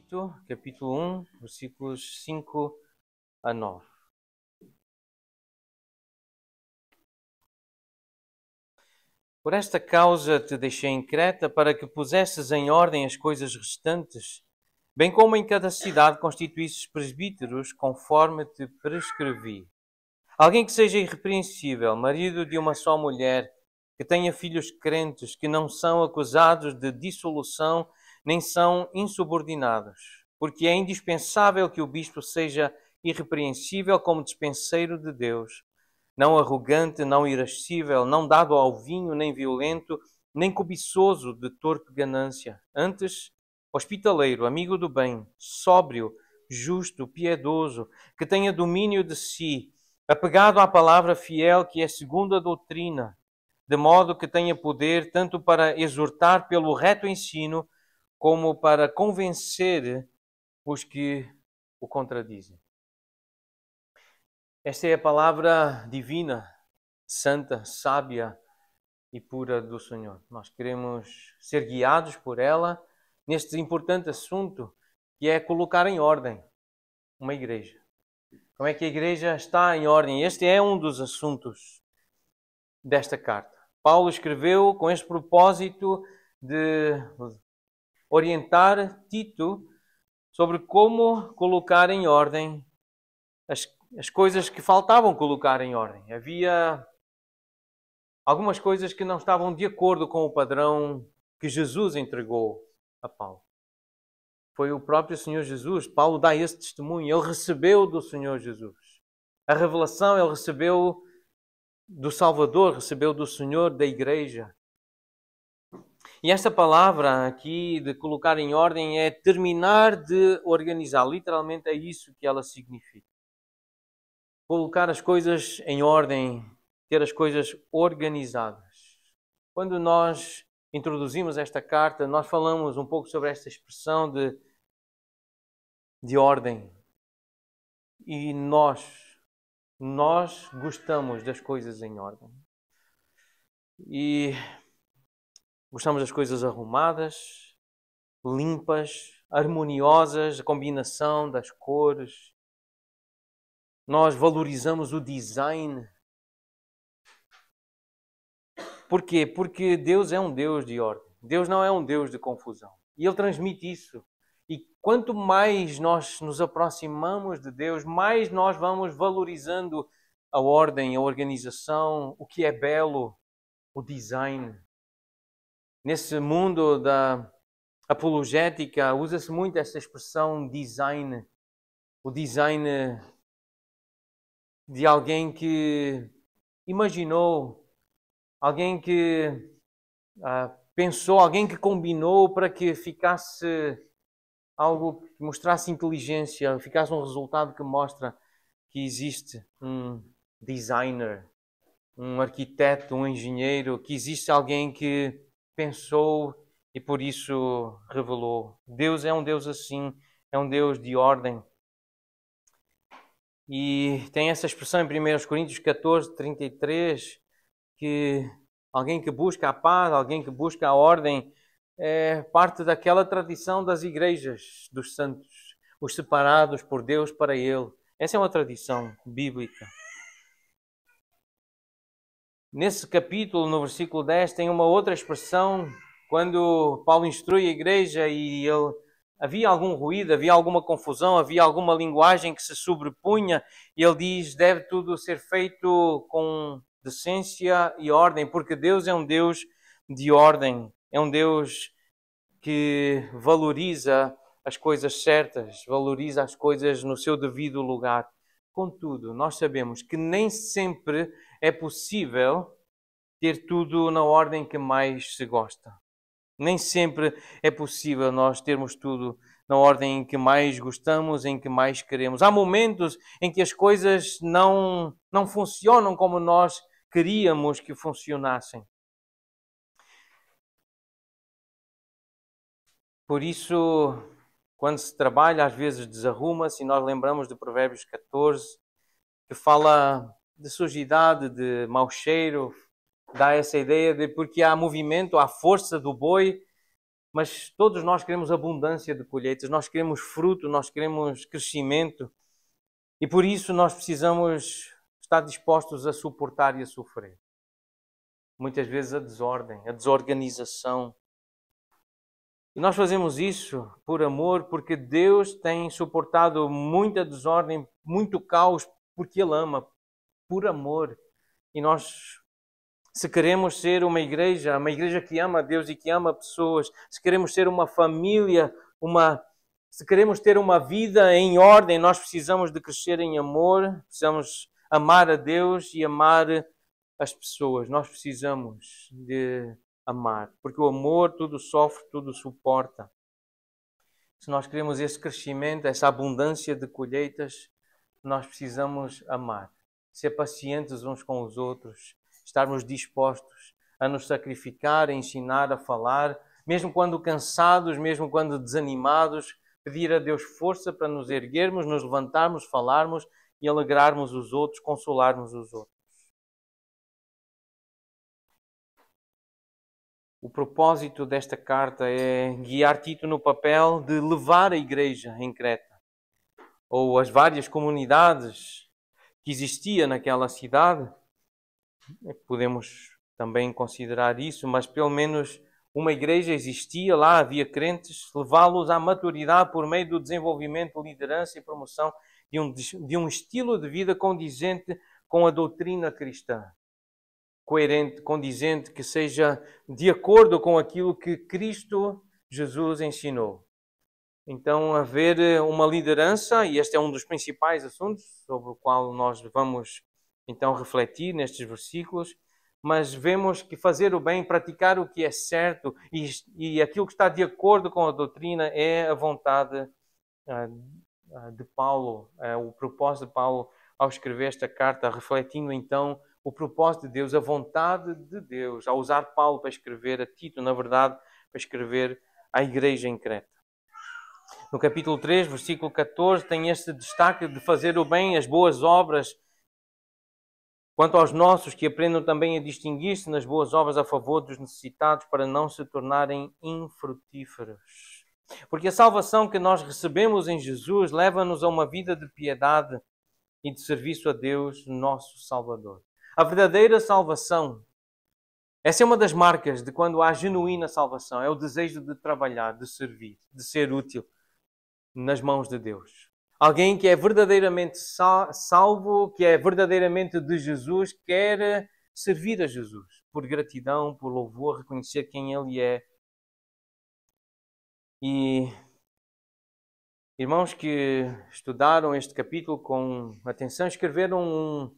Tito, capítulo 1, versículos 5 a 9. Por esta causa te deixei em Creta, para que pusesses em ordem as coisas restantes, bem como em cada cidade constituísses presbíteros, conforme te prescrevi. Alguém que seja irrepreensível, marido de uma só mulher, que tenha filhos crentes, que não são acusados de dissolução, nem são insubordinados. Porque é indispensável que o bispo seja irrepreensível como dispenseiro de Deus, não arrogante, não irascível, não dado ao vinho, nem violento, nem cobiçoso de torpe ganância. Antes, hospitaleiro, amigo do bem, sóbrio, justo, piedoso, que tenha domínio de si, apegado à palavra fiel que é segundo a doutrina, de modo que tenha poder tanto para exortar pelo reto ensino, como para convencer os que o contradizem. Esta é a palavra divina, santa, sábia e pura do Senhor. Nós queremos ser guiados por ela neste importante assunto, que é colocar em ordem uma igreja. Como é que a igreja está em ordem? Este é um dos assuntos desta carta. Paulo escreveu com este propósito de orientar Tito sobre como colocar em ordem as coisas que faltavam colocar em ordem. Havia algumas coisas que não estavam de acordo com o padrão que Jesus entregou a Paulo. Foi o próprio Senhor Jesus. Paulo dá esse testemunho. Ele recebeu do Senhor Jesus. A revelação ele recebeu do Salvador, recebeu do Senhor da igreja. E esta palavra aqui de colocar em ordem é terminar de organizar. Literalmente é isso que ela significa. Colocar as coisas em ordem, ter as coisas organizadas. Quando nós introduzimos esta carta, nós falamos um pouco sobre esta expressão de ordem. E nós gostamos das coisas em ordem. E gostamos das coisas arrumadas, limpas, harmoniosas, a combinação das cores. Nós valorizamos o design. Por quê? Porque Deus é um Deus de ordem. Deus não é um Deus de confusão. E Ele transmite isso. E quanto mais nós nos aproximamos de Deus, mais nós vamos valorizando a ordem, a organização, o que é belo, o design. Nesse mundo da apologética, usa-se muito essa expressão design. O design de alguém que imaginou, alguém que pensou, alguém que combinou para que ficasse algo que mostrasse inteligência, ficasse um resultado que mostra que existe um designer, um arquiteto, um engenheiro, que existe alguém que pensou e por isso revelou. Deus é um Deus assim, é um Deus de ordem. E tem essa expressão em 1 Coríntios 14, 33, que alguém que busca a paz, alguém que busca a ordem, é parte daquela tradição das igrejas dos santos, os separados por Deus para Ele. Essa é uma tradição bíblica. Nesse capítulo, no versículo 10, tem uma outra expressão, quando Paulo instrui a igreja e havia algum ruído, havia alguma confusão, havia alguma linguagem que se sobrepunha, e ele diz, deve tudo ser feito com decência e ordem, porque Deus é um Deus de ordem, é um Deus que valoriza as coisas certas, valoriza as coisas no seu devido lugar. Contudo, nós sabemos que nem sempre é possível ter tudo na ordem que mais se gosta. Nem sempre é possível nós termos tudo na ordem em que mais gostamos, em que mais queremos. Há momentos em que as coisas não funcionam como nós queríamos que funcionassem. Por isso, quando se trabalha, às vezes desarruma-se, e nós lembramos de Provérbios 14, que fala de sujidade, de mau cheiro, dá essa ideia de porque há movimento, há força do boi, mas todos nós queremos abundância de colheitas, nós queremos fruto, nós queremos crescimento. E por isso nós precisamos estar dispostos a suportar e a sofrer. Muitas vezes a desordem, a desorganização. E nós fazemos isso por amor, porque Deus tem suportado muita desordem, muito caos, porque Ele ama, por amor. E nós, se queremos ser uma igreja que ama a Deus e que ama pessoas, se queremos ser uma família, se queremos ter uma vida em ordem, nós precisamos de crescer em amor, precisamos amar a Deus e amar as pessoas. Nós precisamos de amar, porque o amor tudo sofre, tudo suporta. Se nós queremos esse crescimento, essa abundância de colheitas, nós precisamos amar, ser pacientes uns com os outros, estarmos dispostos a nos sacrificar, a ensinar, a falar, mesmo quando cansados, mesmo quando desanimados, pedir a Deus força para nos erguermos, nos levantarmos, falarmos e alegrarmos os outros, consolarmos os outros. O propósito desta carta é guiar Tito no papel de levar a igreja em Creta, ou as várias comunidades que existia naquela cidade. Podemos também considerar isso, mas pelo menos uma igreja existia lá, havia crentes, levá-los à maturidade por meio do desenvolvimento, liderança e promoção de um estilo de vida condizente com a doutrina cristã. Coerente, condizente, que seja de acordo com aquilo que Cristo Jesus ensinou. Então, haver uma liderança, e este é um dos principais assuntos sobre o qual nós vamos então refletir nestes versículos, mas vemos que fazer o bem, praticar o que é certo e aquilo que está de acordo com a doutrina é a vontade de Paulo, o propósito de Paulo ao escrever esta carta, refletindo então o propósito de Deus, a vontade de Deus, ao usar Paulo para escrever a Tito, na verdade, para escrever à igreja em Creta. No capítulo 3, versículo 14, tem este destaque de fazer o bem, as boas obras. Quanto aos nossos, que aprendam também a distinguir-se nas boas obras a favor dos necessitados, para não se tornarem infrutíferos. Porque a salvação que nós recebemos em Jesus leva-nos a uma vida de piedade e de serviço a Deus, nosso Salvador. A verdadeira salvação, essa é uma das marcas de quando há genuína salvação, é o desejo de trabalhar, de servir, de ser útil nas mãos de Deus. Alguém que é verdadeiramente salvo, que é verdadeiramente de Jesus, quer servir a Jesus, por gratidão, por louvor, reconhecer quem Ele é. E irmãos que estudaram este capítulo com atenção, escreveram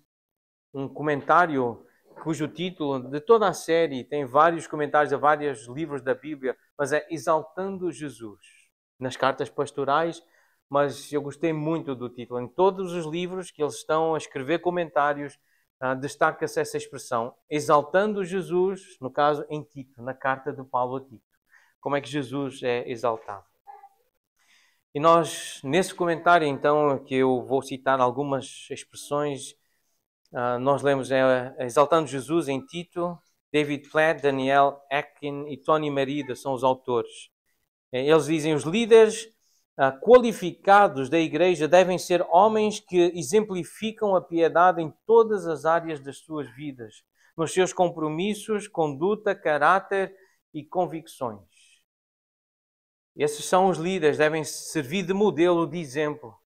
um comentário cujo título de toda a série tem vários comentários a vários livros da Bíblia, mas é Exaltando Jesus. Nas cartas pastorais, mas eu gostei muito do título. Em todos os livros que eles estão a escrever comentários, destaca-se essa expressão, Exaltando Jesus, no caso em Tito, na carta de Paulo a Tito. Como é que Jesus é exaltado? E nós, nesse comentário, então, que eu vou citar algumas expressões, nós lemos Exaltando Jesus em Tito, David Platt, Daniel Akin e Tony Merida são os autores. Eles dizem, os líderes qualificados da igreja devem ser homens que exemplificam a piedade em todas as áreas das suas vidas, nos seus compromissos, conduta, caráter e convicções. Esses são os líderes, devem servir de modelo, de exemplo.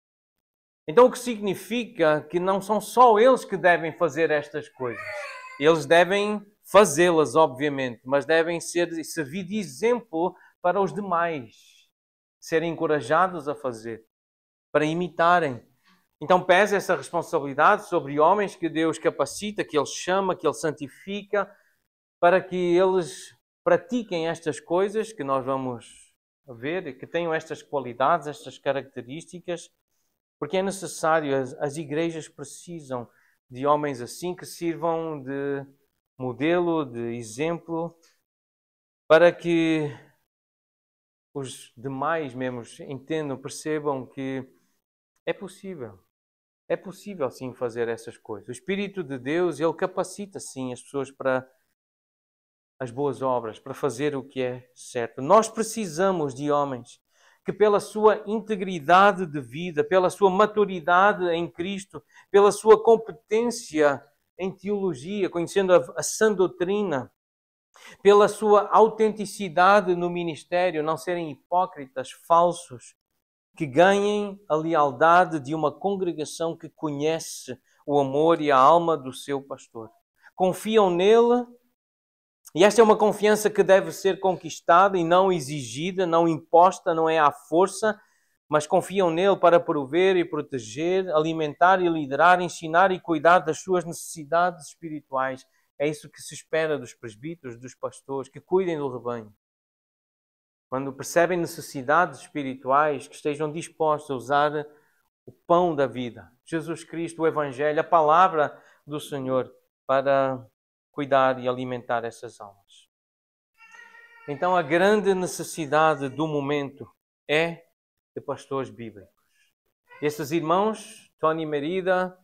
Então, o que significa que não são só eles que devem fazer estas coisas. Eles devem fazê-las, obviamente, mas devem servir de exemplo para os demais, serem encorajados a fazer, para imitarem. Então pesa essa responsabilidade sobre homens que Deus capacita, que Ele chama, que Ele santifica, para que eles pratiquem estas coisas que nós vamos ver, que tenham estas qualidades, estas características, porque é necessário, as igrejas precisam de homens assim, que sirvam de modelo, de exemplo, para que os demais membros entendam, percebam que é possível sim fazer essas coisas. O Espírito de Deus, Ele capacita sim as pessoas para as boas obras, para fazer o que é certo. Nós precisamos de homens que, pela sua integridade de vida, pela sua maturidade em Cristo, pela sua competência em teologia, conhecendo a sã doutrina, pela sua autenticidade no ministério, não serem hipócritas, falsos, que ganhem a lealdade de uma congregação que conhece o amor e a alma do seu pastor. Confiam nele, e esta é uma confiança que deve ser conquistada e não exigida, não imposta, não é à força, mas confiam nele para prover e proteger, alimentar e liderar, ensinar e cuidar das suas necessidades espirituais. É isso que se espera dos presbíteros, dos pastores, que cuidem do rebanho. Quando percebem necessidades espirituais, que estejam dispostos a usar o pão da vida, Jesus Cristo, o Evangelho, a palavra do Senhor, para cuidar e alimentar essas almas. Então, a grande necessidade do momento é de pastores bíblicos. Esses irmãos, Tony Merida,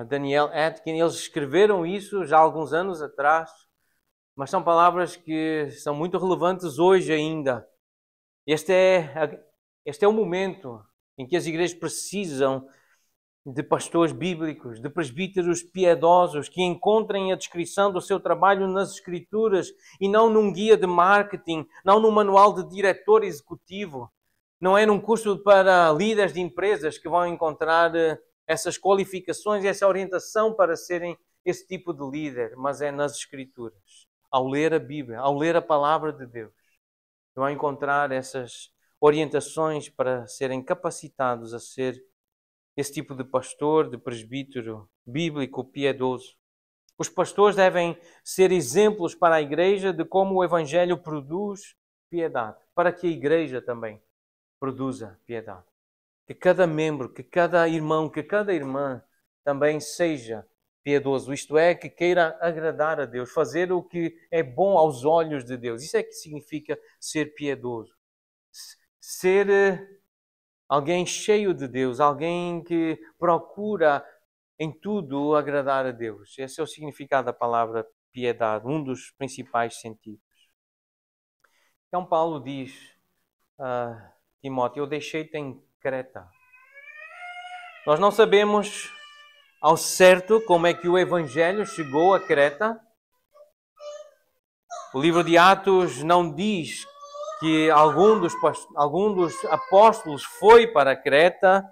Daniel Atkin, eles escreveram isso já há alguns anos atrás, mas são palavras que são muito relevantes hoje ainda. Este é o momento em que as igrejas precisam de pastores bíblicos, de presbíteros piedosos, que encontrem a descrição do seu trabalho nas Escrituras e não num guia de marketing, não num manual de diretor executivo. Não é num curso para líderes de empresas que vão encontrar essas qualificações e essa orientação para serem esse tipo de líder, mas é nas Escrituras. Ao ler a Bíblia, ao ler a palavra de Deus, vão encontrar essas orientações para serem capacitados a ser esse tipo de pastor, de presbítero bíblico, piedoso. Os pastores devem ser exemplos para a igreja de como o Evangelho produz piedade, para que a igreja também produza piedade. Que cada membro, que cada irmão, que cada irmã também seja piedoso, isto é, que queira agradar a Deus, fazer o que é bom aos olhos de Deus. Isso é que significa ser piedoso. Ser alguém cheio de Deus, alguém que procura em tudo agradar a Deus. Esse é o significado da palavra piedade, um dos principais sentidos. Então Paulo diz a Timóteo: eu deixei-te em Creta. Nós não sabemos ao certo como é que o Evangelho chegou a Creta. O livro de Atos não diz que algum dos apóstolos foi para Creta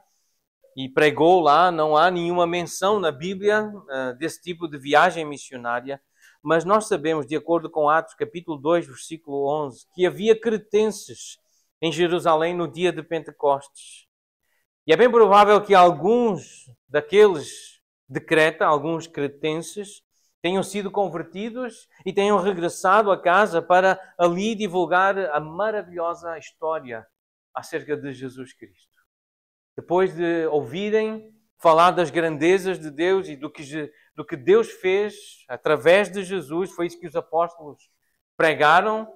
e pregou lá. Não há nenhuma menção na Bíblia desse tipo de viagem missionária. Mas nós sabemos, de acordo com Atos capítulo 2, versículo 11, que havia cretenses em Jerusalém no dia de Pentecostes. E é bem provável que alguns daqueles de Creta, alguns cretenses, tenham sido convertidos e tenham regressado a casa para ali divulgar a maravilhosa história acerca de Jesus Cristo. Depois de ouvirem falar das grandezas de Deus e do que Deus fez através de Jesus, foi isso que os apóstolos pregaram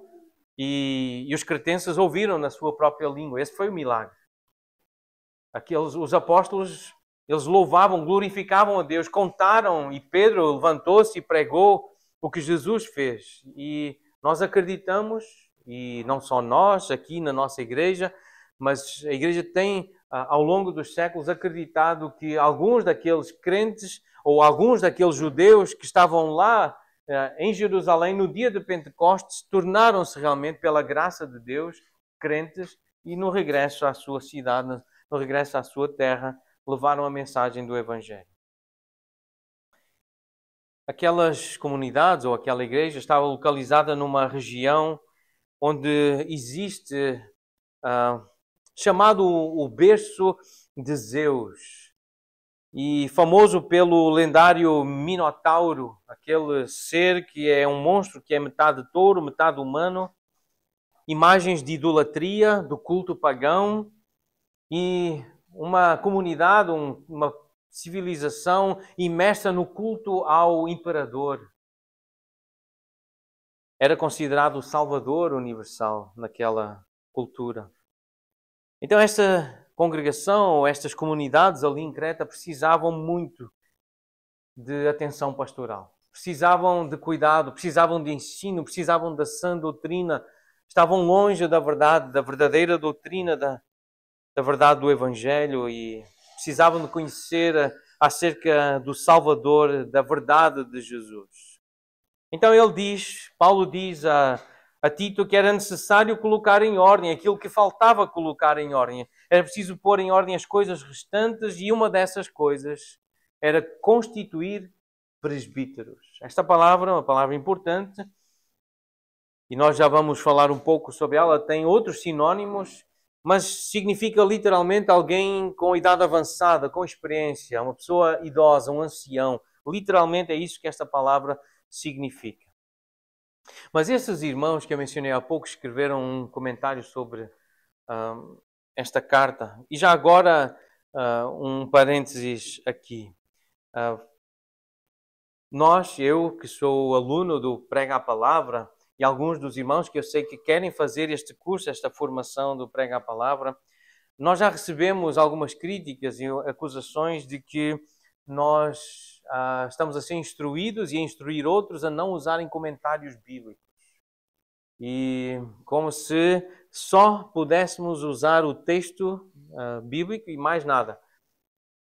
e os cretenses ouviram na sua própria língua. Esse foi o milagre. Os apóstolos, eles louvavam, glorificavam a Deus, contaram, e Pedro levantou-se e pregou o que Jesus fez. E nós acreditamos, e não só nós aqui na nossa igreja, mas a igreja tem, ao longo dos séculos, acreditado que alguns daqueles crentes ou alguns daqueles judeus que estavam lá em Jerusalém no dia de Pentecostes tornaram-se realmente, pela graça de Deus, crentes e no regresso à sua cidade, no regresso à sua terra, levaram a mensagem do Evangelho. Aquelas comunidades ou aquela igreja estava localizada numa região onde existe chamado o berço de Zeus, e famoso pelo lendário Minotauro, aquele ser que é um monstro que é metade touro, metade humano, imagens de idolatria, do culto pagão, e uma comunidade, uma civilização imersa no culto ao imperador. Era considerado o Salvador universal naquela cultura. Então esta congregação, estas comunidades ali em Creta precisavam muito de atenção pastoral. precisavam de cuidado, precisavam de ensino, precisavam da sã doutrina, estavam longe da verdade, da verdadeira doutrina, da verdade do Evangelho, e precisavam de conhecer acerca do Salvador, da verdade de Jesus. Então Paulo diz a Tito que era necessário colocar em ordem aquilo que faltava colocar em ordem. Era preciso pôr em ordem as coisas restantes, e uma dessas coisas era constituir presbíteros. Esta palavra é uma palavra importante, e nós já vamos falar um pouco sobre ela. Tem outros sinónimos, mas significa literalmente alguém com idade avançada, com experiência, uma pessoa idosa, um ancião. Literalmente é isso que esta palavra significa. Mas esses irmãos que eu mencionei há pouco escreveram um comentário sobre esta carta. E já agora, um parênteses aqui. Eu que sou aluno do Prega a Palavra, e alguns dos irmãos que eu sei que querem fazer este curso, esta formação do Prega a Palavra, nós já recebemos algumas críticas e acusações de que nós estamos a ser instruídos e a instruir outros a não usarem comentários bíblicos. E como se só pudéssemos usar o texto bíblico e mais nada.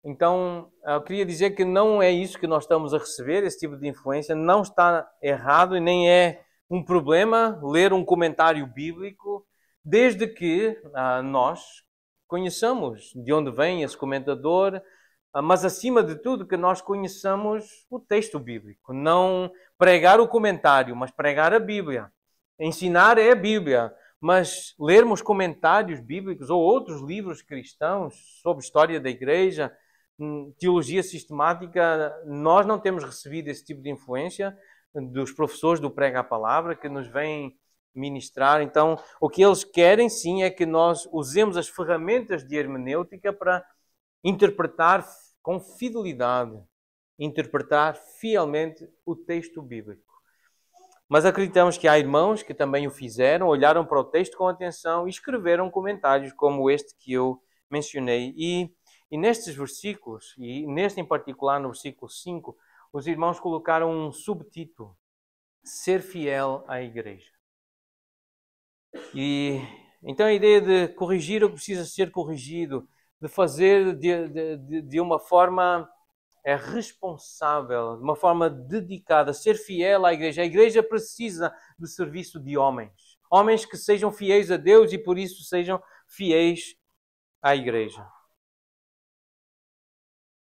Então, eu queria dizer que não é isso que nós estamos a receber, esse tipo de influência. Não está errado e nem é um problema ler um comentário bíblico, desde que nós conheçamos de onde vem esse comentador, mas acima de tudo que nós conheçamos o texto bíblico. Não pregar o comentário, mas pregar a Bíblia. Ensinar é a Bíblia, mas lermos comentários bíblicos ou outros livros cristãos sobre história da igreja, teologia sistemática, nós não temos recebido esse tipo de influência dos professores do Prega a Palavra que nos vêm ministrar. Então, o que eles querem sim é que nós usemos as ferramentas de hermenêutica para interpretar com fidelidade, interpretar fielmente o texto bíblico. Mas acreditamos que há irmãos que também o fizeram, olharam para o texto com atenção e escreveram comentários como este que eu mencionei. E nestes versículos, e neste em particular no versículo 5, os irmãos colocaram um subtítulo: Ser fiel à igreja. E então a ideia de corrigir o que precisa ser corrigido, de fazer de uma forma responsável, de uma forma dedicada, ser fiel à igreja. A igreja precisa do serviço de homens. Homens que sejam fiéis a Deus e por isso sejam fiéis à igreja.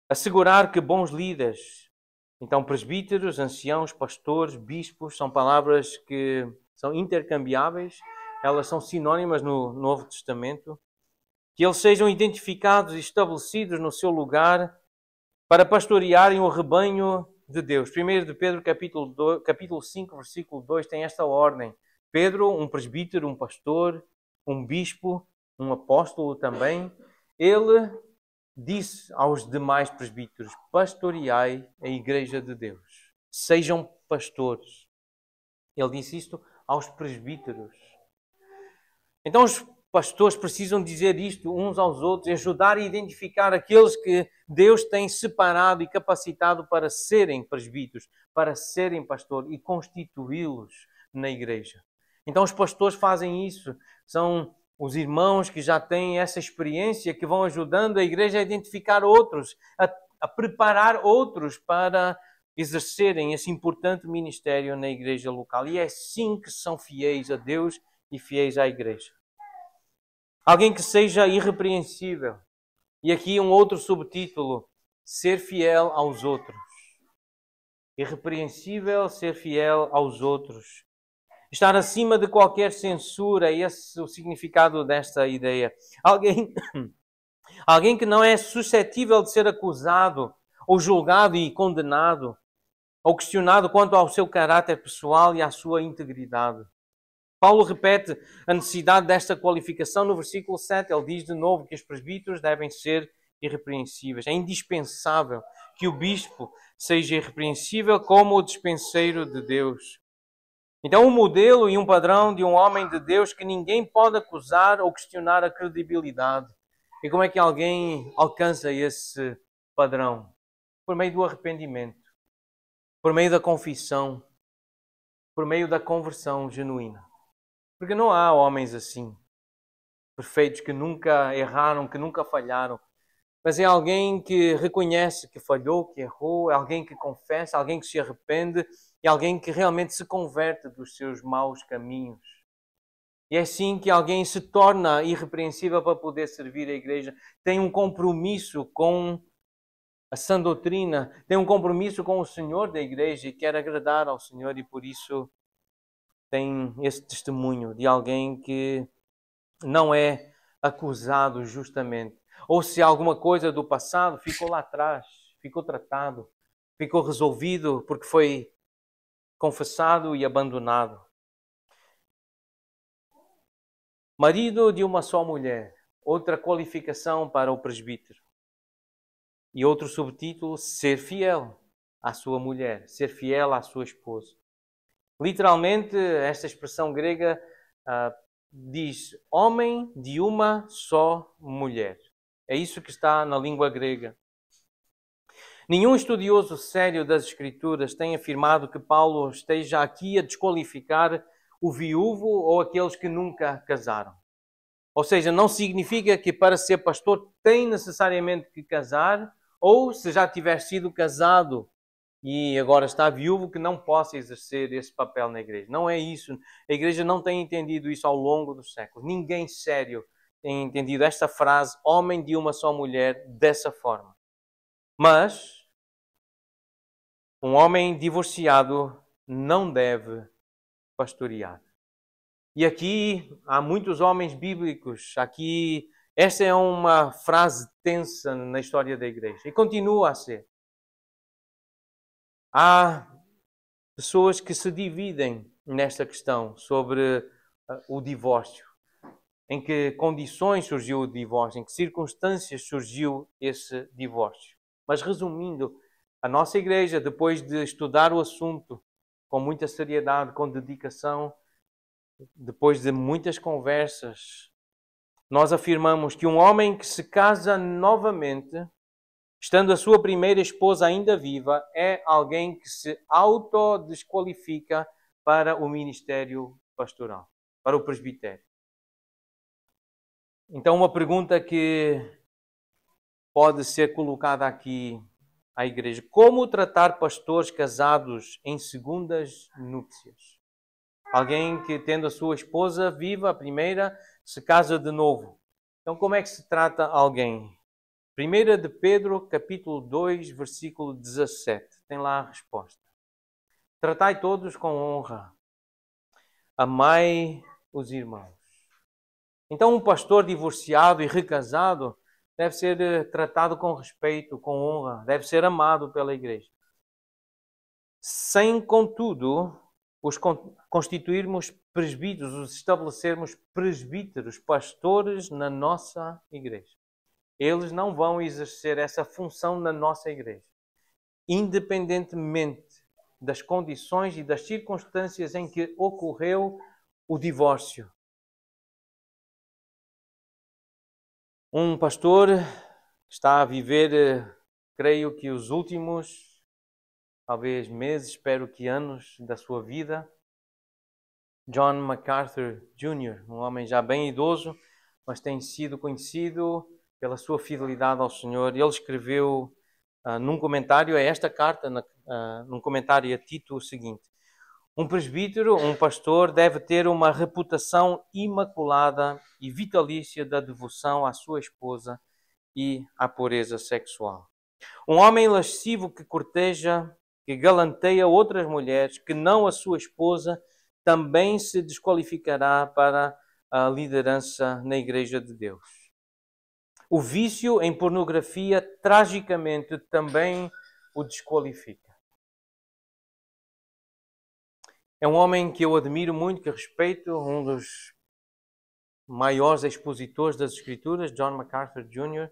Assegurar que bons líderes, então presbíteros, anciãos, pastores, bispos, são palavras que são intercambiáveis, elas são sinónimas no Novo Testamento, que eles sejam identificados e estabelecidos no seu lugar para pastorearem o rebanho de Deus. 1 de Pedro, capítulo 5, versículo 2, tem esta ordem. Pedro, um presbítero, um pastor, um bispo, um apóstolo também, ele disse aos demais presbíteros: pastoreai a igreja de Deus. Sejam pastores. Ele disse isto aos presbíteros. Então os pastores precisam dizer isto uns aos outros, ajudar a identificar aqueles que Deus tem separado e capacitado para serem presbíteros, para serem pastores e constituí-los na igreja. Então os pastores fazem isso, são os irmãos que já têm essa experiência, que vão ajudando a igreja a identificar outros, a preparar outros para exercerem esse importante ministério na igreja local. E é assim que são fiéis a Deus e fiéis à igreja. Alguém que seja irrepreensível. E aqui um outro subtítulo: ser fiel aos outros. Irrepreensível, ser fiel aos outros. Estar acima de qualquer censura, esse é o significado desta ideia. Alguém que não é suscetível de ser acusado, ou julgado e condenado, ou questionado quanto ao seu caráter pessoal e à sua integridade. Paulo repete a necessidade desta qualificação no versículo 7. Ele diz de novo que os presbíteros devem ser irrepreensíveis. É indispensável que o bispo seja irrepreensível como o dispenseiro de Deus. Então, um modelo e um padrão de um homem de Deus que ninguém pode acusar ou questionar a credibilidade. E como é que alguém alcança esse padrão? Por meio do arrependimento. por meio da confissão, por meio da conversão genuína. Porque não há homens assim, perfeitos, que nunca erraram, que nunca falharam. Mas é alguém que reconhece que falhou, que errou, é alguém que confessa, alguém que se arrepende, é alguém que realmente se converte dos seus maus caminhos. E é assim que alguém se torna irrepreensível para poder servir a igreja. Tem um compromisso com a sã doutrina, tem um compromisso com o Senhor da igreja e quer agradar ao Senhor, e por isso tem esse testemunho de alguém que não é acusado justamente. Ou se alguma coisa do passado ficou lá atrás, ficou tratado, ficou resolvido porque foi confessado e abandonado. Marido de uma só mulher, outra qualificação para o presbítero. E outro subtítulo, ser fiel à sua mulher, ser fiel à sua esposa. Literalmente, esta expressão grega diz homem de uma só mulher. É isso que está na língua grega. Nenhum estudioso sério das Escrituras tem afirmado que Paulo esteja aqui a desqualificar o viúvo ou aqueles que nunca casaram. Ou seja, não significa que para ser pastor tem necessariamente que casar, ou se já tiver sido casado e agora está viúvo, que não possa exercer esse papel na igreja. Não é isso. A igreja não tem entendido isso ao longo dos séculos. Ninguém sério tem entendido esta frase, homem de uma só mulher, dessa forma. Mas um homem divorciado não deve pastorear. E aqui há muitos homens bíblicos. Aqui, esta é uma frase tensa na história da igreja. E continua a ser. Há pessoas que se dividem nesta questão sobre o divórcio. Em que condições surgiu o divórcio, em que circunstâncias surgiu esse divórcio. Mas resumindo, a nossa igreja, depois de estudar o assunto com muita seriedade, com dedicação, depois de muitas conversas, nós afirmamos que um homem que se casa novamente, estando a sua primeira esposa ainda viva, é alguém que se autodesqualifica para o ministério pastoral, para o presbitério. Então, uma pergunta que pode ser colocada aqui à igreja: como tratar pastores casados em segundas núpcias? Alguém que, tendo a sua esposa viva, a primeira, se casa de novo. Então, como é que se trata alguém? 1 de Pedro, capítulo 2, versículo 17. Tem lá a resposta. Tratai todos com honra. Amai os irmãos. Então, um pastor divorciado e recasado deve ser tratado com respeito, com honra. Deve ser amado pela igreja. Sem, contudo, os constituirmos presbíteros, os estabelecermos presbíteros, pastores na nossa igreja. Eles não vão exercer essa função na nossa igreja, independentemente das condições e das circunstâncias em que ocorreu o divórcio. Um pastor está a viver, creio que os últimos talvez meses, espero que anos da sua vida. John MacArthur Jr., um homem já bem idoso, mas tem sido conhecido pela sua fidelidade ao Senhor. Ele escreveu num comentário a esta carta, num comentário a Tito, o seguinte: um presbítero, um pastor, deve ter uma reputação imaculada e vitalícia da devoção à sua esposa e à pureza sexual. Um homem lascivo que corteja, que galanteia outras mulheres, que não a sua esposa, também se desqualificará para a liderança na Igreja de Deus. O vício em pornografia, tragicamente, também o desqualifica. É um homem que eu admiro muito, que respeito, um dos maiores expositores das Escrituras, John MacArthur Jr.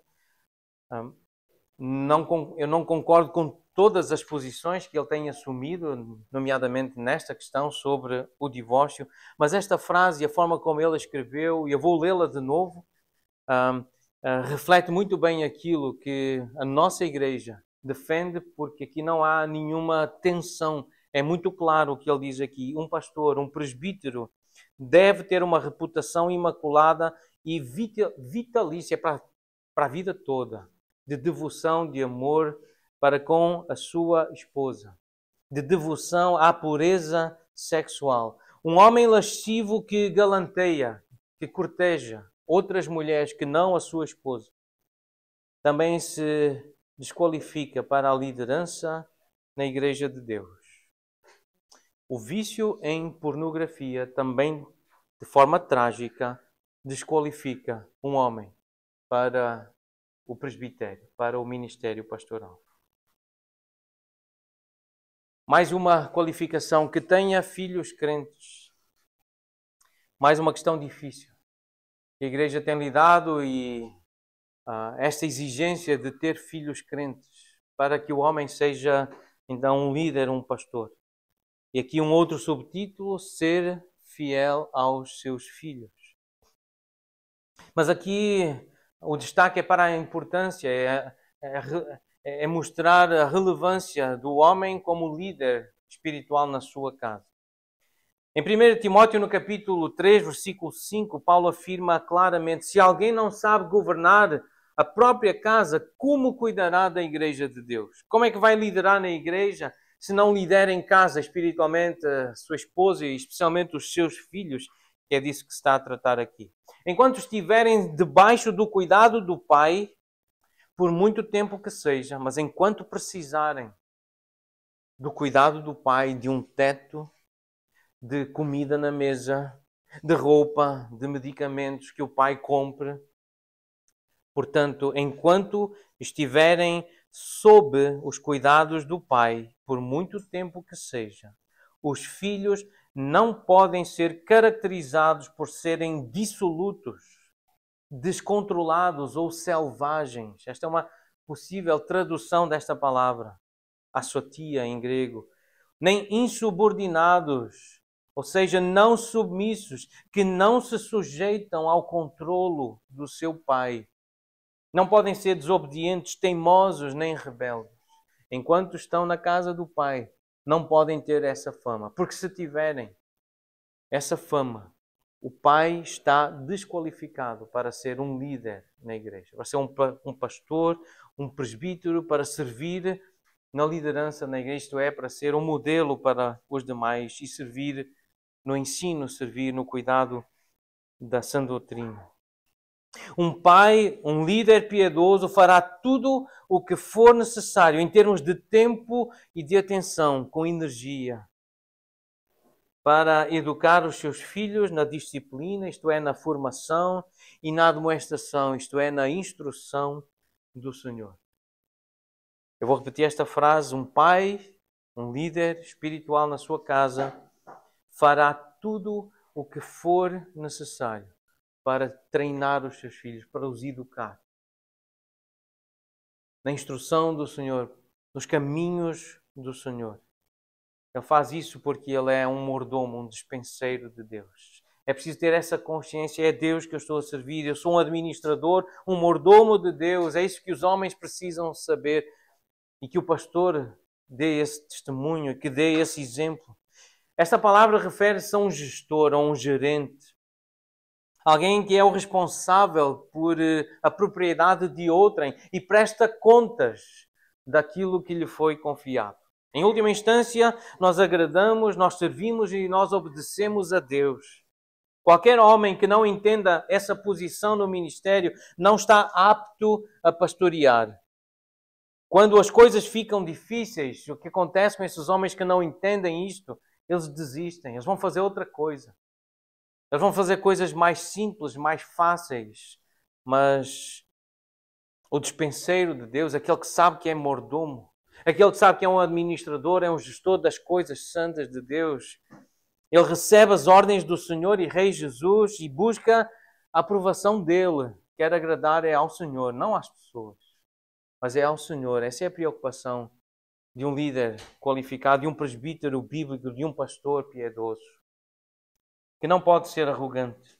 Eu não concordo com todas as posições que ele tem assumido, nomeadamente nesta questão sobre o divórcio, mas esta frase e a forma como ele escreveu, e eu vou lê-la de novo, reflete muito bem aquilo que a nossa igreja defende porque aqui não há nenhuma tensão. É muito claro o que ele diz aqui. Um pastor, um presbítero, deve ter uma reputação imaculada e vitalícia para a vida toda, de devoção, de amor para com a sua esposa, de devoção à pureza sexual. Um homem lascivo que galanteia, que corteja outras mulheres que não a sua esposa, também se desqualifica para a liderança na Igreja de Deus. O vício em pornografia também, de forma trágica, desqualifica um homem para o presbitério, para o ministério pastoral. Mais uma qualificação: que tenha filhos crentes. Mais uma questão difícil. A Igreja tem lidado e esta exigência de ter filhos crentes para que o homem seja então um líder, um pastor. E aqui um outro subtítulo: ser fiel aos seus filhos. Mas aqui o destaque é para a importância, é mostrar a relevância do homem como líder espiritual na sua casa. Em 1 Timóteo, no capítulo 3, versículo 5, Paulo afirma claramente: se alguém não sabe governar a própria casa, como cuidará da igreja de Deus? Como é que vai liderar na igreja se não lidera em casa espiritualmente a sua esposa e especialmente os seus filhos? Que é disso que se está a tratar aqui. Enquanto estiverem debaixo do cuidado do pai, por muito tempo que seja, mas enquanto precisarem do cuidado do pai, de um teto, de comida na mesa, de roupa, de medicamentos que o pai compre, portanto, enquanto estiverem sob os cuidados do pai, por muito tempo que seja, os filhos não podem ser caracterizados por serem dissolutos, descontrolados ou selvagens. Esta é uma possível tradução desta palavra, asotia em grego. Nem insubordinados, ou seja, não submissos, que não se sujeitam ao controlo do seu pai. Não podem ser desobedientes, teimosos nem rebeldes. Enquanto estão na casa do pai, não podem ter essa fama. Porque se tiverem essa fama, o pai está desqualificado para ser um líder na igreja, para ser um pastor, um presbítero, para servir na liderança na igreja, isto é, para ser um modelo para os demais e servir no ensino, servir no cuidado da sã doutrina. Um pai, um líder piedoso, fará tudo o que for necessário em termos de tempo e de atenção, com energia, para educar os seus filhos na disciplina, isto é, na formação, e na admoestação, isto é, na instrução do Senhor. Eu vou repetir esta frase: um pai, um líder espiritual na sua casa, fará tudo o que for necessário para treinar os seus filhos, para os educar na instrução do Senhor, nos caminhos do Senhor. Ele faz isso porque ele é um mordomo, um despenseiro de Deus. É preciso ter essa consciência: é Deus que eu estou a servir, eu sou um administrador, um mordomo de Deus. É isso que os homens precisam saber e que o pastor dê esse testemunho, que dê esse exemplo. Esta palavra refere-se a um gestor, a um gerente. Alguém que é o responsável por a propriedade de outrem e presta contas daquilo que lhe foi confiado. Em última instância, nós agradamos, nós servimos e nós obedecemos a Deus. Qualquer homem que não entenda essa posição no ministério não está apto a pastorear. Quando as coisas ficam difíceis, o que acontece com esses homens que não entendem isto? Eles desistem, eles vão fazer outra coisa. Eles vão fazer coisas mais simples, mais fáceis. Mas o despenseiro de Deus, aquele que sabe que é mordomo, aquele que sabe que é um administrador, é um gestor das coisas santas de Deus, ele recebe as ordens do Senhor e Rei Jesus e busca a aprovação dele. Quer agradar ao Senhor, não às pessoas, mas é ao Senhor. Essa é a preocupação de um líder qualificado, de um presbítero bíblico, de um pastor piedoso, que não pode ser arrogante.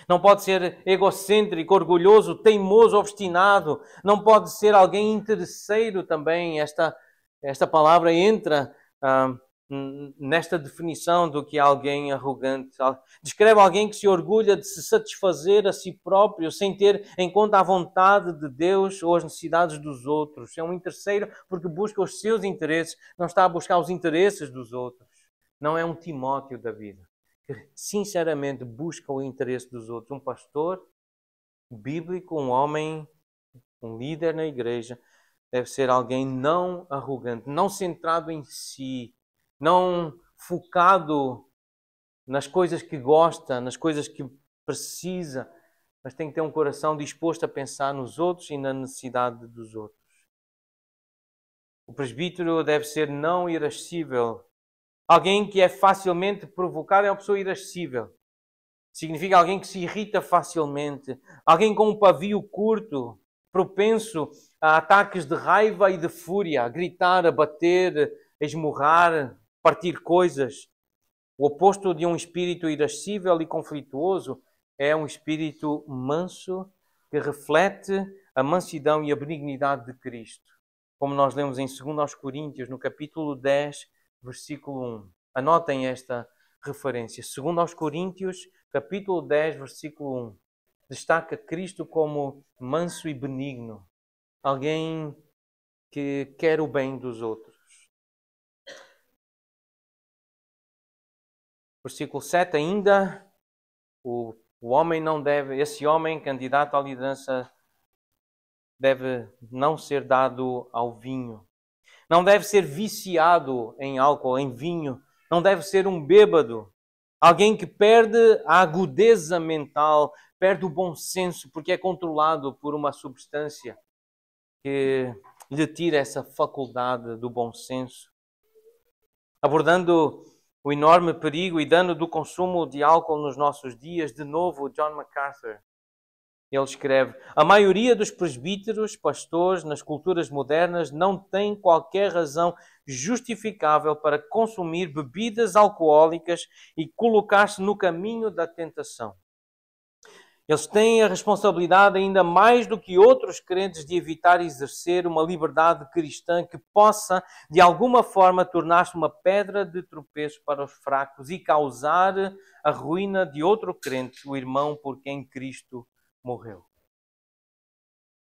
Não pode ser egocêntrico, orgulhoso, teimoso, obstinado. Não pode ser alguém interesseiro também. Esta palavra entra nesta definição do que é alguém arrogante. Descreve alguém que se orgulha de se satisfazer a si próprio, sem ter em conta a vontade de Deus ou as necessidades dos outros. É um interesseiro porque busca os seus interesses, não está a buscar os interesses dos outros. Não é um Timóteo da vida, que sinceramente busca o interesse dos outros. Um pastor bíblico, um homem, um líder na igreja, deve ser alguém não arrogante, não centrado em si, não focado nas coisas que gosta, nas coisas que precisa, mas tem que ter um coração disposto a pensar nos outros e na necessidade dos outros. O presbítero deve ser não irascível. Alguém que é facilmente provocado é uma pessoa irascível. Significa alguém que se irrita facilmente. Alguém com um pavio curto, propenso a ataques de raiva e de fúria, a gritar, a bater, a esmurrar, partir coisas. O oposto de um espírito irascível e conflituoso é um espírito manso que reflete a mansidão e a benignidade de Cristo. Como nós lemos em 2 Coríntios, no capítulo 10, versículo 1. Anotem esta referência. 2 Coríntios, capítulo 10, versículo 1. Destaca Cristo como manso e benigno. Alguém que quer o bem dos outros. Versículo 7 ainda, o homem não deve, esse homem candidato à liderança deve não ser dado ao vinho. Não deve ser viciado em álcool, em vinho. Não deve ser um bêbado. Alguém que perde a agudeza mental, perde o bom senso, porque é controlado por uma substância que lhe tira essa faculdade do bom senso. Abordando o enorme perigo e dano do consumo de álcool nos nossos dias, de novo, John MacArthur. Ele escreve: a maioria dos presbíteros, pastores, nas culturas modernas, não tem qualquer razão justificável para consumir bebidas alcoólicas e colocar-se no caminho da tentação. Eles têm a responsabilidade, ainda mais do que outros crentes, de evitar exercer uma liberdade cristã que possa, de alguma forma, tornar-se uma pedra de tropeço para os fracos e causar a ruína de outro crente, o irmão por quem Cristo morreu.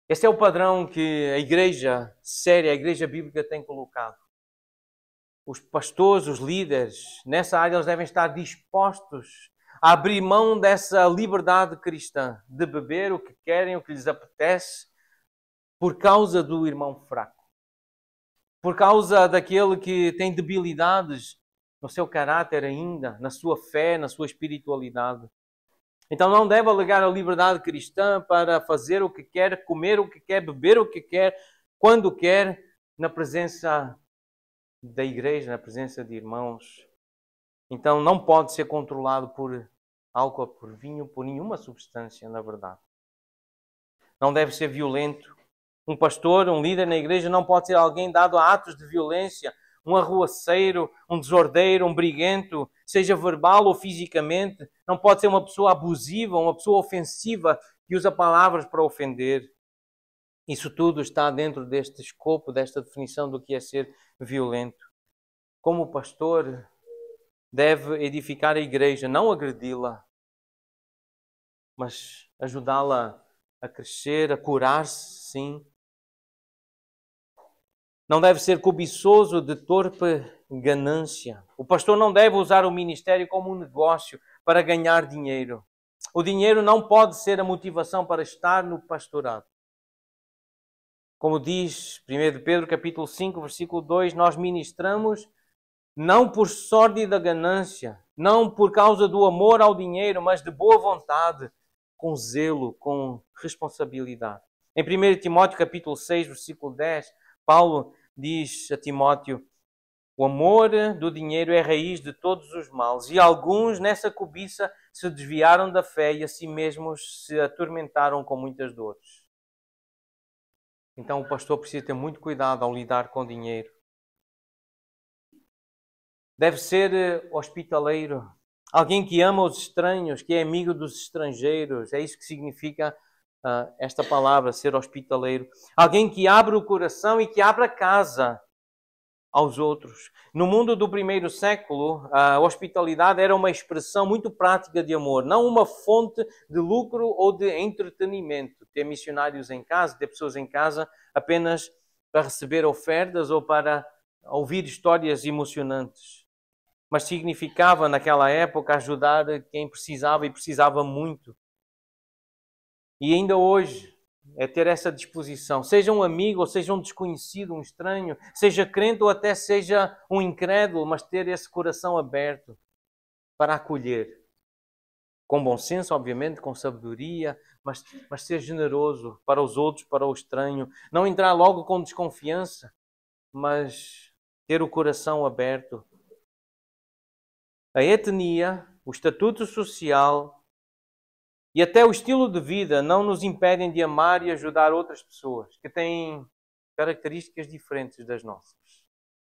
Este é o padrão que a igreja séria, a igreja bíblica tem colocado. Os pastores, os líderes, nessa área eles devem estar dispostos a abrir mão dessa liberdade cristã, de beber o que querem, o que lhes apetece, por causa do irmão fraco. Por causa daquele que tem debilidades no seu caráter ainda, na sua fé, na sua espiritualidade. Então não deve alegar a liberdade cristã para fazer o que quer, comer o que quer, beber o que quer, quando quer, na presença da igreja, na presença de irmãos. Então não pode ser controlado por álcool, por vinho, por nenhuma substância, na verdade. Não deve ser violento. Um pastor, um líder na igreja não pode ser alguém dado a atos de violência, um arruaceiro, um desordeiro, um briguento, seja verbal ou fisicamente. Não pode ser uma pessoa abusiva, uma pessoa ofensiva que usa palavras para ofender. Isso tudo está dentro deste escopo, desta definição do que é ser violento. Como pastor, deve edificar a igreja, não agredi-la, mas ajudá-la a crescer, a curar-se, sim. Não deve ser cobiçoso de torpe ganância. O pastor não deve usar o ministério como um negócio para ganhar dinheiro. O dinheiro não pode ser a motivação para estar no pastorado. Como diz 1 de Pedro, capítulo 5, versículo 2, nós ministramos não por sórdida ganância, não por causa do amor ao dinheiro, mas de boa vontade, com zelo, com responsabilidade. Em 1 Timóteo capítulo 6, versículo 10, Paulo diz a Timóteo: o amor do dinheiro é a raiz de todos os males, e alguns nessa cobiça se desviaram da fé e a si mesmos se atormentaram com muitas dores. Então o pastor precisa ter muito cuidado ao lidar com dinheiro. Deve ser hospitaleiro. Alguém que ama os estranhos, que é amigo dos estrangeiros. É isso que significa esta palavra, ser hospitaleiro. Alguém que abre o coração e que abre a casa aos outros. No mundo do primeiro século, a hospitalidade era uma expressão muito prática de amor, não uma fonte de lucro ou de entretenimento. Ter missionários em casa, ter pessoas em casa apenas para receber ofertas ou para ouvir histórias emocionantes. Mas significava, naquela época, ajudar quem precisava e precisava muito. E ainda hoje, é ter essa disposição. Seja um amigo, ou seja um desconhecido, um estranho, seja crente ou até seja um incrédulo, mas ter esse coração aberto para acolher. Com bom senso, obviamente, com sabedoria, mas ser generoso para os outros, para o estranho. Não entrar logo com desconfiança, mas ter o coração aberto. A etnia, o estatuto social e até o estilo de vida não nos impedem de amar e ajudar outras pessoas que têm características diferentes das nossas.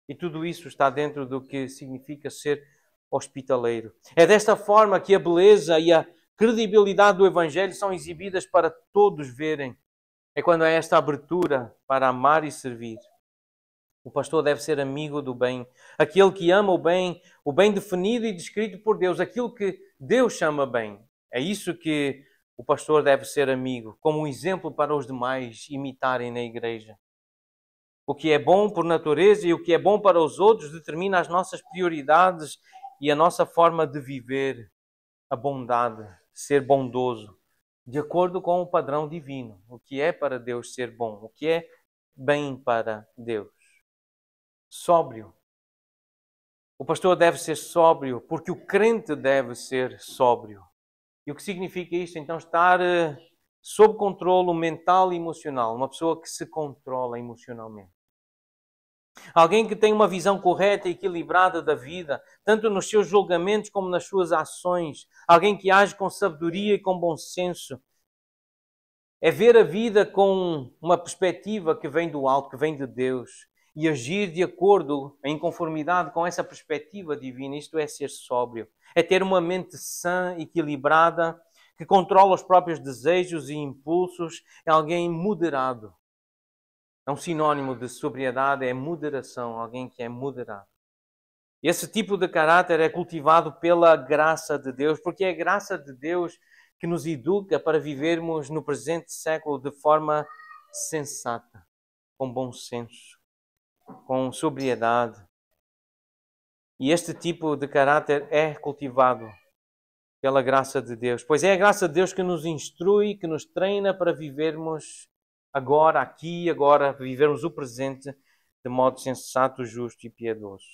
E tudo isso está dentro do que significa ser hospitaleiro. É desta forma que a beleza e a credibilidade do Evangelho são exibidas para todos verem. É quando há esta abertura para amar e servir. O pastor deve ser amigo do bem, aquele que ama o bem definido e descrito por Deus, aquilo que Deus chama bem. É isso que o pastor deve ser amigo, como um exemplo para os demais imitarem na igreja. O que é bom por natureza e o que é bom para os outros determina as nossas prioridades e a nossa forma de viver a bondade, ser bondoso, de acordo com o padrão divino. O que é para Deus ser bom, o que é bem para Deus. Sóbrio. O pastor deve ser sóbrio, porque o crente deve ser sóbrio. E o que significa isto? Então, estar sob controle mental e emocional. Uma pessoa que se controla emocionalmente. Alguém que tem uma visão correta e equilibrada da vida, tanto nos seus julgamentos como nas suas ações. Alguém que age com sabedoria e com bom senso. É ver a vida com uma perspectiva que vem do alto, que vem de Deus. E agir de acordo, em conformidade com essa perspectiva divina. Isto é ser sóbrio. É ter uma mente sã, equilibrada, que controla os próprios desejos e impulsos. É alguém moderado. É um sinónimo de sobriedade, é moderação. Alguém que é moderado. Esse tipo de caráter é cultivado pela graça de Deus, porque é a graça de Deus que nos educa para vivermos no presente século de forma sensata, com bom senso, com sobriedade. E este tipo de caráter é cultivado pela graça de Deus, pois é a graça de Deus que nos instrui, que nos treina para vivermos agora, aqui, agora, vivermos o presente de modo sensato, justo e piedoso.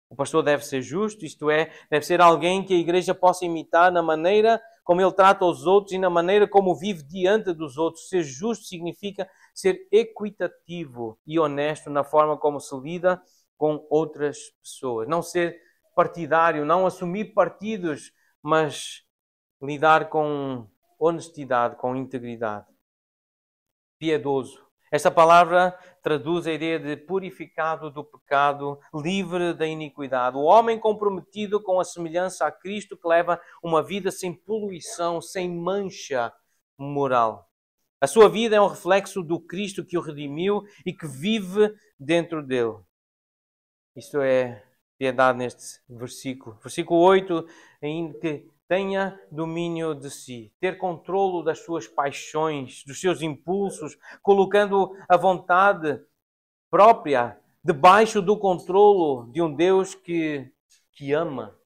O pastor deve ser justo, isto é, deve ser alguém que a igreja possa imitar na maneira como ele trata os outros e na maneira como vive diante dos outros. Ser justo significa ser equitativo e honesto na forma como se lida com outras pessoas. Não ser partidário, não assumir partidos, mas lidar com honestidade, com integridade. Piedoso. Esta palavra traduz a ideia de purificado do pecado, livre da iniquidade. O homem comprometido com a semelhança a Cristo, que leva uma vida sem poluição, sem mancha moral. A sua vida é um reflexo do Cristo que o redimiu e que vive dentro dele. Isto é piedade neste versículo. Versículo 8, ainda que tenha domínio de si, ter controlo das suas paixões, dos seus impulsos, colocando a vontade própria debaixo do controlo de um Deus que ama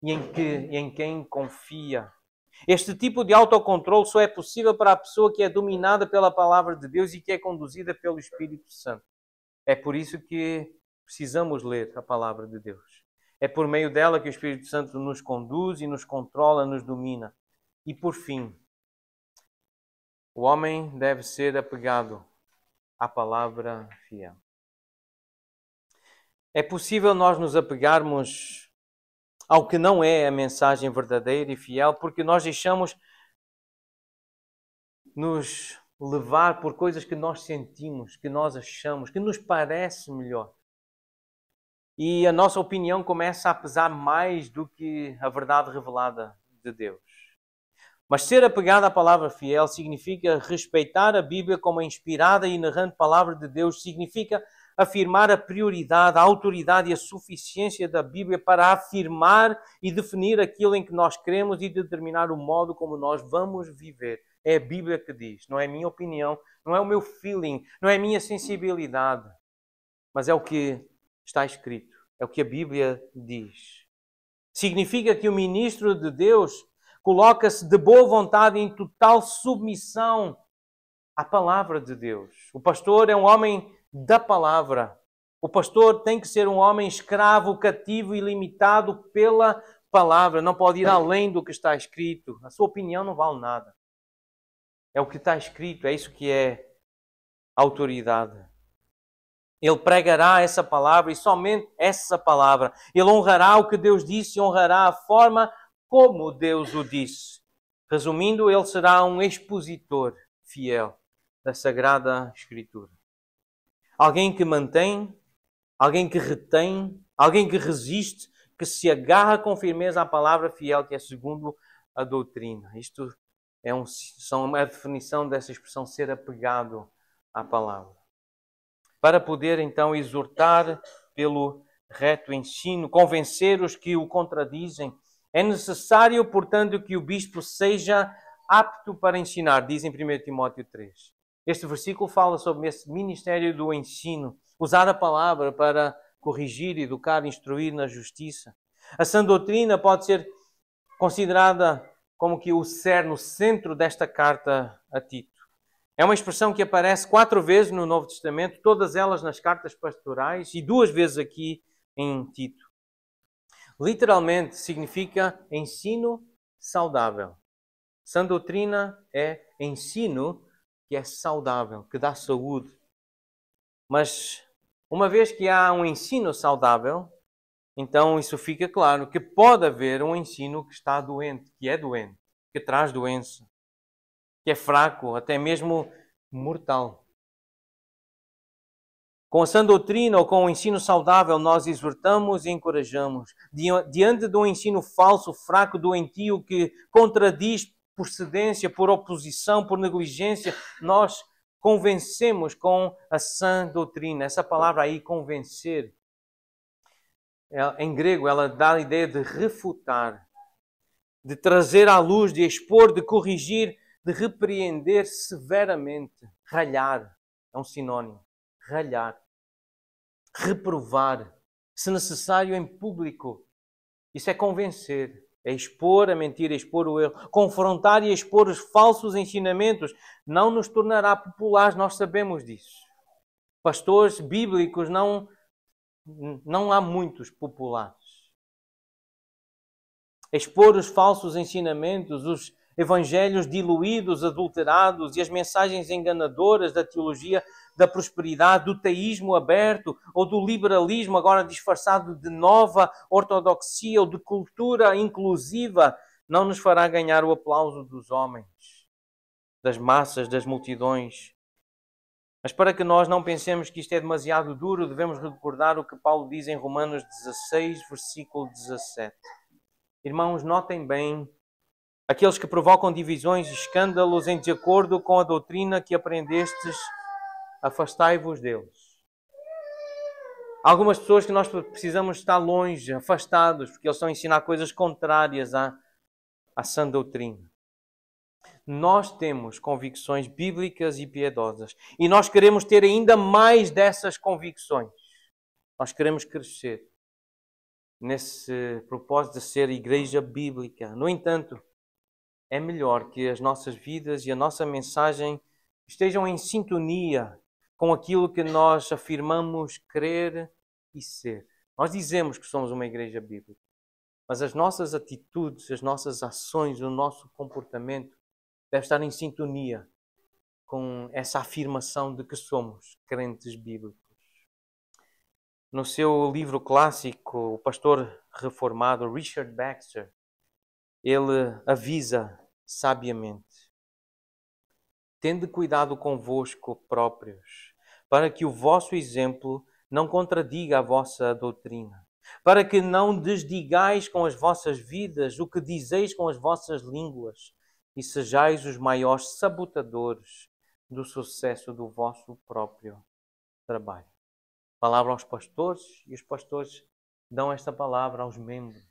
e em quem confia. Este tipo de autocontrole só é possível para a pessoa que é dominada pela palavra de Deus e que é conduzida pelo Espírito Santo. É por isso que precisamos ler a palavra de Deus. É por meio dela que o Espírito Santo nos conduz e nos controla, nos domina. E por fim, o homem deve ser apegado à palavra fiel. É possível nós nos apegarmos ao que não é a mensagem verdadeira e fiel, porque nós deixamos nos levar por coisas que nós sentimos, que nós achamos, que nos parece melhor. e a nossa opinião começa a pesar mais do que a verdade revelada de Deus. Mas ser apegado à palavra fiel significa respeitar a Bíblia como a inspirada e inerrante palavra de Deus, significa afirmar a prioridade, a autoridade e a suficiência da Bíblia para afirmar e definir aquilo em que nós cremos e determinar o modo como nós vamos viver. É a Bíblia que diz, não é a minha opinião, não é o meu feeling, não é a minha sensibilidade, mas é o que está escrito, é o que a Bíblia diz. Significa que o ministro de Deus coloca-se de boa vontade em total submissão à palavra de Deus. O pastor é um homem da palavra. O pastor tem que ser um homem escravo, cativo e limitado pela palavra. Não pode ir além do que está escrito. A sua opinião não vale nada. É o que está escrito, é isso que é autoridade. Ele pregará essa palavra e somente essa palavra. Ele honrará o que Deus disse e honrará a forma como Deus o disse. Resumindo, ele será um expositor fiel da Sagrada Escritura. Alguém que mantém, alguém que retém, alguém que resiste, que se agarra com firmeza à palavra fiel, que é segundo a doutrina. Isto é a definição dessa expressão, ser apegado à palavra. Para poder, então, exortar pelo reto ensino, convencer os que o contradizem, é necessário, portanto, que o bispo seja apto para ensinar, diz em 1 Timóteo 3. Este versículo fala sobre esse ministério do ensino, usar a palavra para corrigir, educar, instruir na justiça. A sã doutrina pode ser considerada como que o cerne, o centro desta carta a Tito. É uma expressão que aparece 4 vezes no Novo Testamento, todas elas nas cartas pastorais e 2 vezes aqui em Tito. Literalmente significa ensino saudável. Sã doutrina é ensino que é saudável, que dá saúde. Mas uma vez que há um ensino saudável, então isso fica claro que pode haver um ensino que está doente, que traz doença, que é fraco, até mesmo mortal. Com a sã doutrina ou com o ensino saudável, nós exortamos e encorajamos. Diante de um ensino falso, fraco, doentio, que contradiz por cedência, por oposição, por negligência, nós convencemos com a sã doutrina. Essa palavra aí, convencer, em grego, ela dá a ideia de refutar, de trazer à luz, de expor, de corrigir, de repreender severamente. Ralhar é um sinónimo. Ralhar. Reprovar. Se necessário, em público. Isso é convencer. É expor a mentira, expor o erro. Confrontar e expor os falsos ensinamentos. Não nos tornará populares, nós sabemos disso. Pastores bíblicos não há muitos populares. Expor os falsos ensinamentos, os evangelhos diluídos, adulterados e as mensagens enganadoras da teologia da prosperidade, do teísmo aberto ou do liberalismo agora disfarçado de nova ortodoxia ou de cultura inclusiva, não nos fará ganhar o aplauso dos homens, das massas, das multidões. Mas para que nós não pensemos que isto é demasiado duro, devemos recordar o que Paulo diz em Romanos 16, versículo 17. Irmãos, notem bem, aqueles que provocam divisões e escândalos em desacordo com a doutrina que aprendestes, afastai-vos deles. Há algumas pessoas que nós precisamos estar longe, afastados, porque eles estão a ensinar coisas contrárias à sã doutrina. Nós temos convicções bíblicas e piedosas e nós queremos ter ainda mais dessas convicções. Nós queremos crescer nesse propósito de ser igreja bíblica. No entanto, é melhor que as nossas vidas e a nossa mensagem estejam em sintonia com aquilo que nós afirmamos crer e ser. Nós dizemos que somos uma igreja bíblica, mas as nossas atitudes, as nossas ações, o nosso comportamento deve estar em sintonia com essa afirmação de que somos crentes bíblicos. No seu livro clássico, o pastor reformado Richard Baxter, ele avisa sabiamente: tende cuidado convosco próprios, para que o vosso exemplo não contradiga a vossa doutrina, para que não desdigais com as vossas vidas o que dizeis com as vossas línguas e sejais os maiores sabotadores do sucesso do vosso próprio trabalho. Palavra aos pastores, e os pastores dão esta palavra aos membros,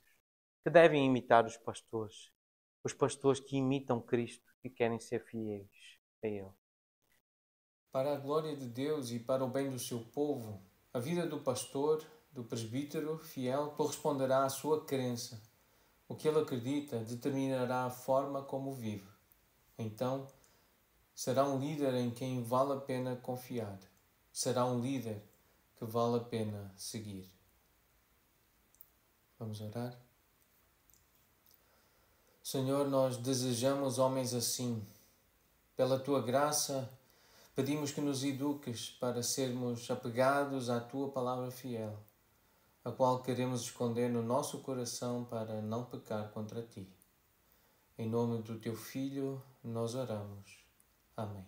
que devem imitar os pastores que imitam Cristo e querem ser fiéis a Ele. Para a glória de Deus e para o bem do seu povo, a vida do pastor, do presbítero fiel, corresponderá à sua crença. O que ele acredita determinará a forma como vive. Então, será um líder em quem vale a pena confiar. Será um líder que vale a pena seguir. Vamos orar? Senhor, nós desejamos homens assim. Pela tua graça, pedimos que nos eduques para sermos apegados à tua palavra fiel, a qual queremos esconder no nosso coração para não pecar contra ti. Em nome do teu Filho, nós oramos. Amém.